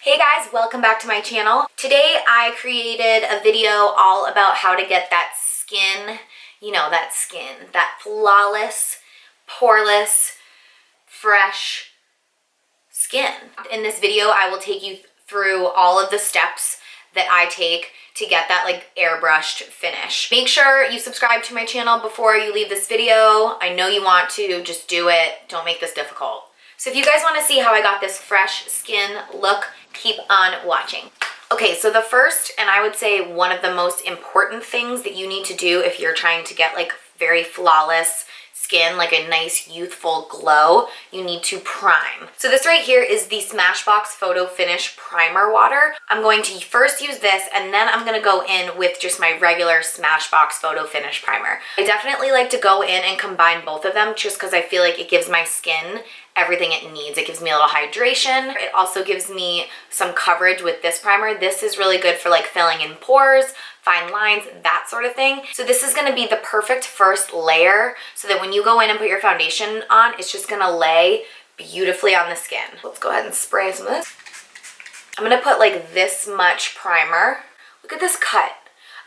Hey guys, welcome back to my channel. Today I created a video all about how to get that skin, that flawless, poreless, fresh skin. In this video, I will take you through all of the steps that I take to get that like airbrushed finish. Make sure you subscribe to my channel before you leave this video. I know you want to, just do it. Don't make this difficult. So if you guys want to see how I got this fresh skin look, keep on watching. Okay, so the first, and I would say one of the most important things that you need to do if you're trying to get like very flawless skin, like a nice youthful glow, you need to prime. So this right here is the Smashbox Photo Finish Primer Water. I'm going to first use this and then I'm gonna go in with just my regular Smashbox Photo Finish Primer. I definitely like to go in and combine both of them just because I feel like it gives my skin everything it needs. It gives me a little hydration. It also gives me some coverage with this primer. This is really good for like filling in pores, fine lines, that sort of thing. So this is gonna be the perfect first layer so that when you go in and put your foundation on, it's just gonna lay beautifully on the skin. Let's go ahead and spray some of this. I'm gonna put like this much primer. Look at this cut.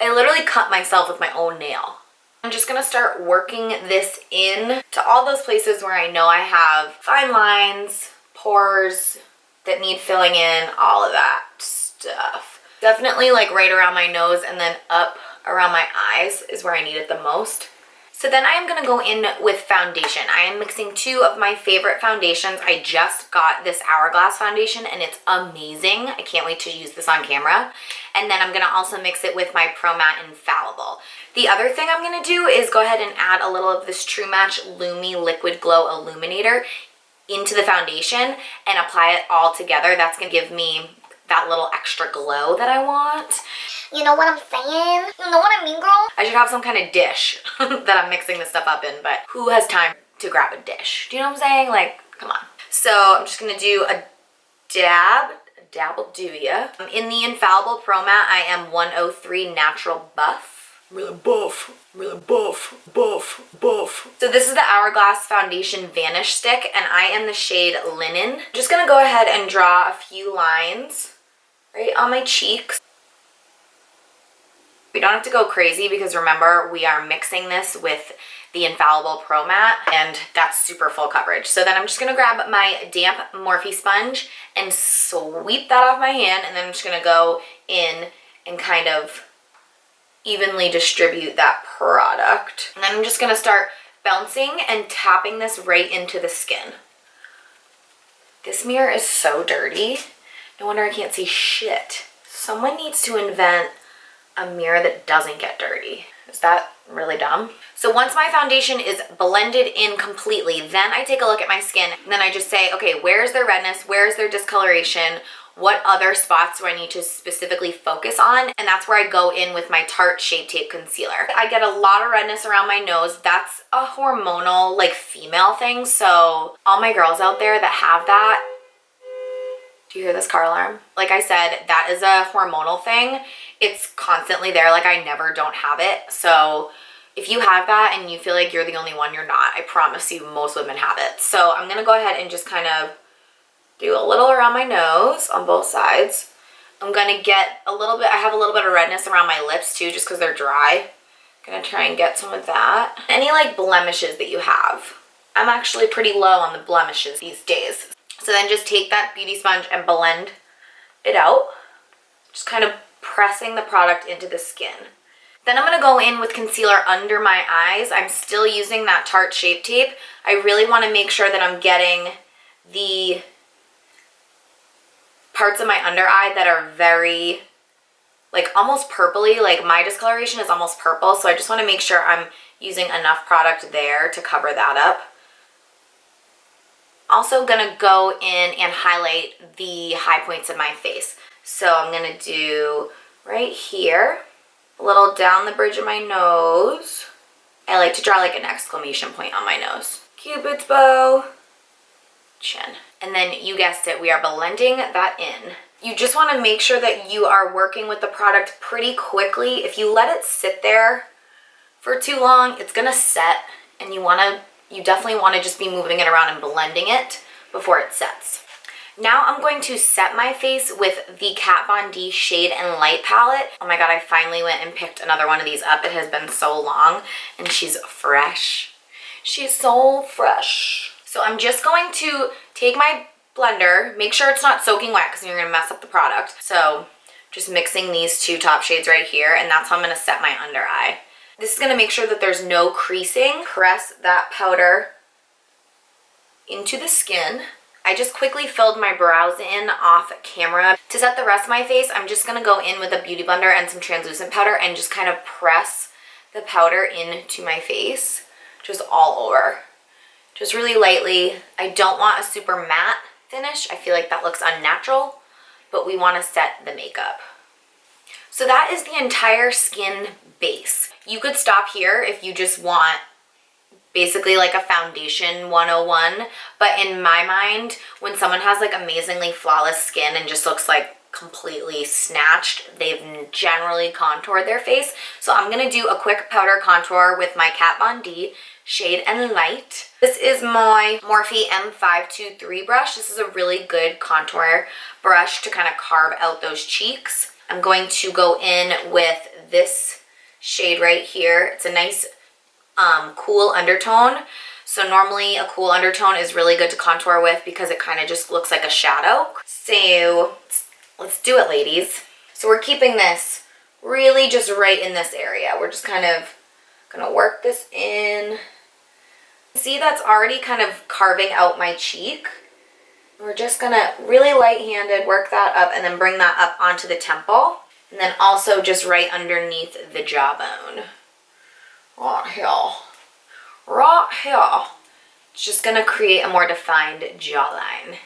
I literally cut myself with my own nail. I'm just gonna start working this in to all those places where I know I have fine lines, pores that need filling in, all of that stuff. Definitely like right around my nose and then up around my eyes is where I need it the most. So then I am gonna go in with foundation. I am mixing two of my favorite foundations. I just got this Hourglass foundation and it's amazing. I can't wait to use this on camera. And then I'm gonna also mix it with my Pro Matte Infallible. The other thing I'm gonna do is go ahead and add a little of this True Match Lumi Liquid Glow Illuminator into the foundation and apply it all together. That's gonna give me that little extra glow that I want. You know what I'm saying? You know what I mean, girl? I should have some kind of dish that I'm mixing this stuff up in, but who has time to grab a dish? Do you know what I'm saying? Like, come on. So I'm just gonna do a dab will do ya. In the Infallible Pro Matte, I am 103 Natural Buff. Really buff. So this is the Hourglass Foundation Vanish Stick, and I am the shade Linen. I'm just gonna go ahead and draw a few lines right on my cheeks. We don't have to go crazy because remember, we are mixing this with the Infallible Pro Matte, and that's super full coverage. So then I'm just gonna grab my damp Morphe sponge and sweep that off my hand, and then I'm just gonna go in and kind of evenly distribute that product. And then I'm just gonna start bouncing and tapping this right into the skin. This mirror is so dirty. No wonder I can't see shit. Someone needs to invent a mirror that doesn't get dirty. Is that really dumb? So once my foundation is blended in completely, then I take a look at my skin and then I just say, okay, where's their redness? Where's their discoloration? What other spots do I need to specifically focus on? And that's where I go in with my Tarte Shape Tape Concealer. I get a lot of redness around my nose. That's a hormonal, like, female thing. So all my girls out there that have that, do you hear this car alarm? Like I said, that is a hormonal thing. It's constantly there. Like, I never don't have it. So if you have that and you feel like you're the only one, you're not. I promise you, most women have it. So I'm gonna go ahead and just kind of do a little around my nose on both sides. I'm gonna get a little bit, I have a little bit of redness around my lips too, just because they're dry. I'm gonna try and get some of that. Any like blemishes that you have. I'm actually pretty low on the blemishes these days. So then just take that beauty sponge and blend it out. Just kind of pressing the product into the skin. Then I'm gonna go in with concealer under my eyes. I'm still using that Tarte Shape Tape. I really wanna make sure that I'm getting the parts of my under eye that are very, like, almost purpley. Like, my discoloration is almost purple, so I just want to make sure I'm using enough product there to cover that up. Also gonna go in and highlight the high points of my face. So I'm gonna do right here, a little down the bridge of my nose. I like to draw like an exclamation point on my nose. Cupid's bow, chin. And then you guessed it, we are blending that in. You just want to make sure that you are working with the product pretty quickly. If you let it sit there for too long, it's gonna set, and you definitely want to just be moving it around and blending it before it sets. Now I'm going to set my face with the Kat Von D Shade and Light palette. Oh my god, I finally went and picked another one of these up. It has been so long, and she's fresh. She's so fresh. So I'm just going to take my blender, make sure it's not soaking wet because you're gonna mess up the product. So just mixing these two top shades right here, and that's how I'm gonna set my under eye. This is gonna make sure that there's no creasing. Press that powder into the skin. I just quickly filled my brows in off camera. To set the rest of my face, I'm just gonna go in with a beauty blender and some translucent powder and just kind of press the powder into my face, just all over. Just really lightly. I don't want a super matte finish. I feel like that looks unnatural, but we wanna set the makeup. So that is the entire skin base. You could stop here if you just want basically like a foundation 101, but in my mind, when someone has like amazingly flawless skin and just looks like completely snatched, they've generally contoured their face. So I'm gonna do a quick powder contour with my Kat Von D Shade and Light. This is my Morphe M523 brush. This is a really good contour brush to kind of carve out those cheeks. I'm going to go in with this shade right here. It's a nice cool undertone. So normally a cool undertone is really good to contour with because it kind of just looks like a shadow. So let's do it, ladies. So we're keeping this really just right in this area. We're just kind of gonna work this in. See, that's already kind of carving out my cheek. We're just gonna really light-handed work that up and then bring that up onto the temple. And then also just right underneath the jawbone. Right here. Right here. It's just gonna create a more defined jawline.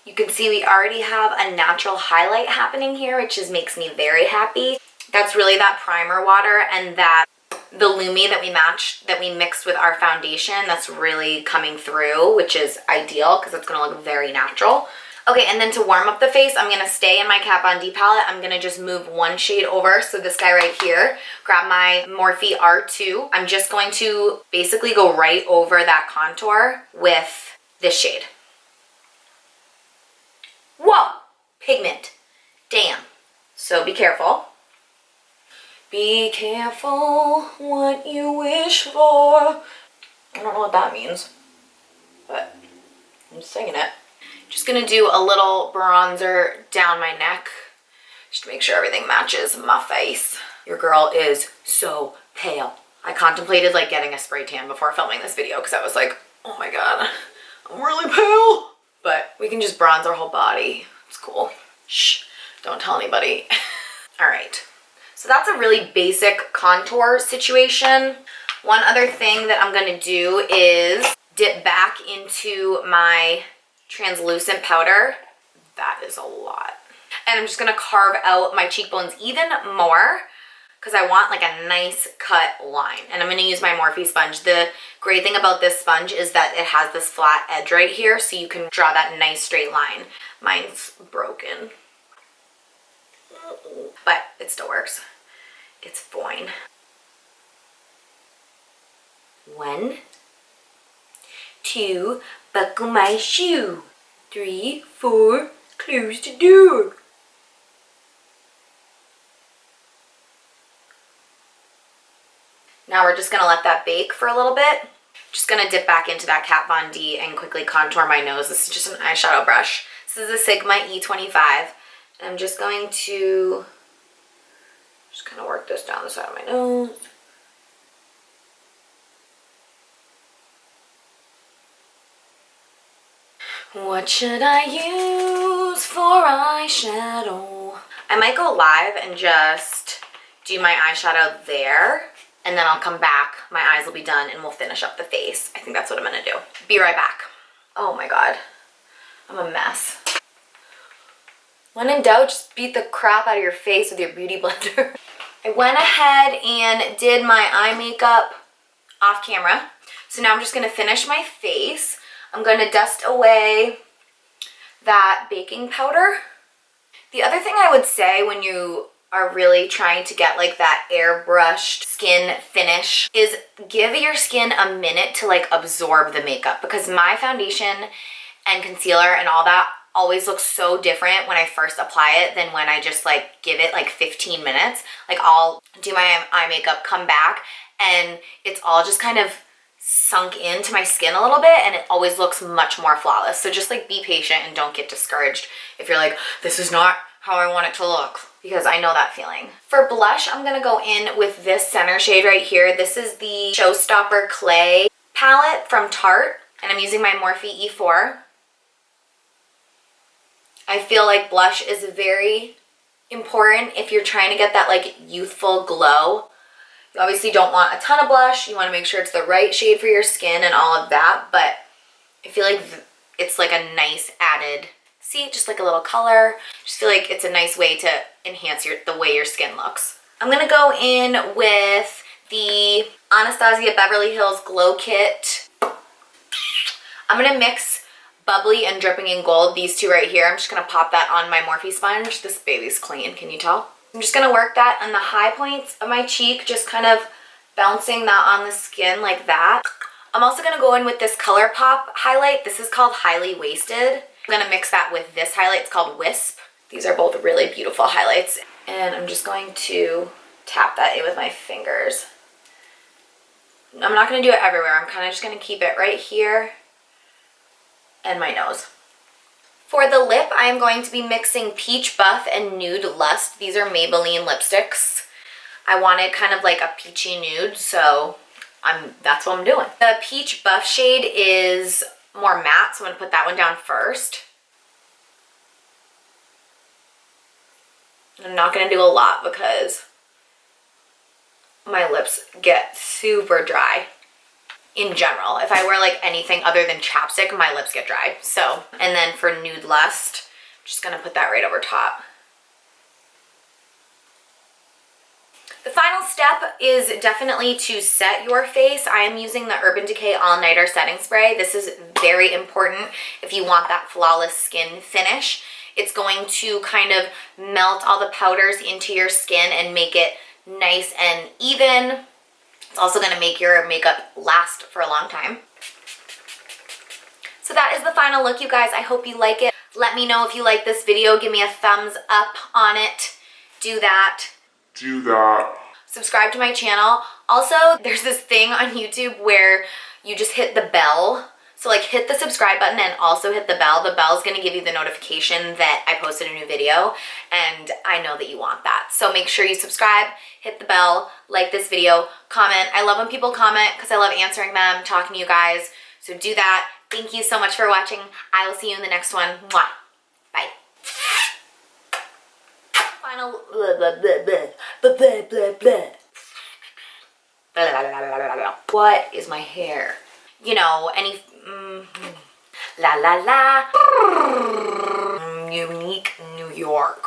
You can see we already have a natural highlight happening here, which just makes me very happy. That's really that primer water and that the Lumi that we mixed with our foundation, that's really coming through, which is ideal because it's gonna look very natural. Okay, and then to warm up the face, I'm gonna stay in my Kat Von D palette. I'm gonna just move one shade over. So this guy right here, grab my Morphe R2. I'm just going to basically go right over that contour with this shade. Whoa, pigment, damn. So be careful. Be careful what you wish for. I don't know what that means, but I'm singing it. Just gonna do a little bronzer down my neck just to make sure everything matches my face. Your girl is so pale. I contemplated like getting a spray tan before filming this video because I was like, oh my god, I'm really pale. But we can just bronze our whole body. It's cool. Shh, don't tell anybody. All right, so that's a really basic contour situation. One other thing that I'm gonna do is dip back into my translucent powder. That is a lot. And I'm just gonna carve out my cheekbones even more because I want like a nice cut line. And I'm gonna use my Morphe sponge. The great thing about this sponge is that it has this flat edge right here, so you can draw that nice straight line. Mine's broken, but it still works. It's fine. 1, 2, buckle my shoe. 3, 4, close the door. Now we're just gonna let that bake for a little bit. Just gonna dip back into that Kat Von D and quickly contour my nose. This is just an eyeshadow brush. This is a Sigma E25. And I'm just going to just kind of work this down the side of my nose. What should I use for eyeshadow? I might go live and just do my eyeshadow there, and then I'll come back, my eyes will be done, and we'll finish up the face. I think that's what I'm gonna do. Be right back. Oh my god, I'm a mess. When in doubt, just beat the crap out of your face with your beauty blender. I went ahead and did my eye makeup off camera. So now I'm just gonna finish my face. I'm going to dust away that baking powder. The other thing I would say when you are really trying to get like that airbrushed skin finish is give your skin a minute to like absorb the makeup, because my foundation and concealer and all that always looks so different when I first apply it than when I just like give it like 15 minutes. Like I'll do my eye makeup, come back, and it's all just kind of sunk into my skin a little bit, and it always looks much more flawless. So just like be patient and don't get discouraged if you're like, this is not how I want it to look, because I know that feeling. For blush, I'm gonna go in with this center shade right here. This is the Showstopper Clay palette from Tarte, and I'm using my Morphe E4. I feel like blush is very important if you're trying to get that like youthful glow. You obviously don't want a ton of blush. You want to make sure it's the right shade for your skin and all of that, but I feel like it's like a nice added, see, just like a little color. Just feel like it's a nice way to enhance the way your skin looks. I'm gonna go in with the Anastasia Beverly Hills Glow Kit. I'm gonna mix Bubbly and Dripping in Gold, these two right here. I'm just gonna pop that on my Morphe sponge. This baby's clean, can you tell? I'm just gonna work that on the high points of my cheek, just kind of bouncing that on the skin like that. I'm also gonna go in with this ColourPop highlight. This is called Highly Wasted. I'm gonna mix that with this highlight. It's called Wisp. These are both really beautiful highlights. And I'm just going to tap that in with my fingers. I'm not gonna do it everywhere. I'm kind of just gonna keep it right here and my nose. For the lip, I am going to be mixing Peach Buff and Nude Lust. These are Maybelline lipsticks. I wanted kind of like a peachy nude, so that's what I'm doing. The Peach Buff shade is more matte, so I'm gonna put that one down first. I'm not gonna do a lot because my lips get super dry. In general, if I wear like anything other than chapstick, my lips get dry. So, and then for Nude Lust, I'm just gonna put that right over top. The final step is definitely to set your face. I am using the Urban Decay All Nighter Setting Spray. This is very important if you want that flawless skin finish. It's going to kind of melt all the powders into your skin and make it nice and even. It's also gonna make your makeup last for a long time. So that is the final look, you guys. I hope you like it. Let me know if you like this video. Give me a thumbs up on it. Do that. Subscribe to my channel. Also, there's this thing on YouTube where you just hit the bell. So like hit the subscribe button and also hit the bell. The bell is gonna give you the notification that I posted a new video, and I know that you want that. So make sure you subscribe, hit the bell, like this video, comment. I love when people comment because I love answering them, talking to you guys. So do that. Thank you so much for watching. I will see you in the next one. Mwah. Bye. Final blah, blah, blah, blah, blah, blah, blah, blah. Blah, blah, blah, blah, blah. What is my hair? You know, any la la la. Unique New York.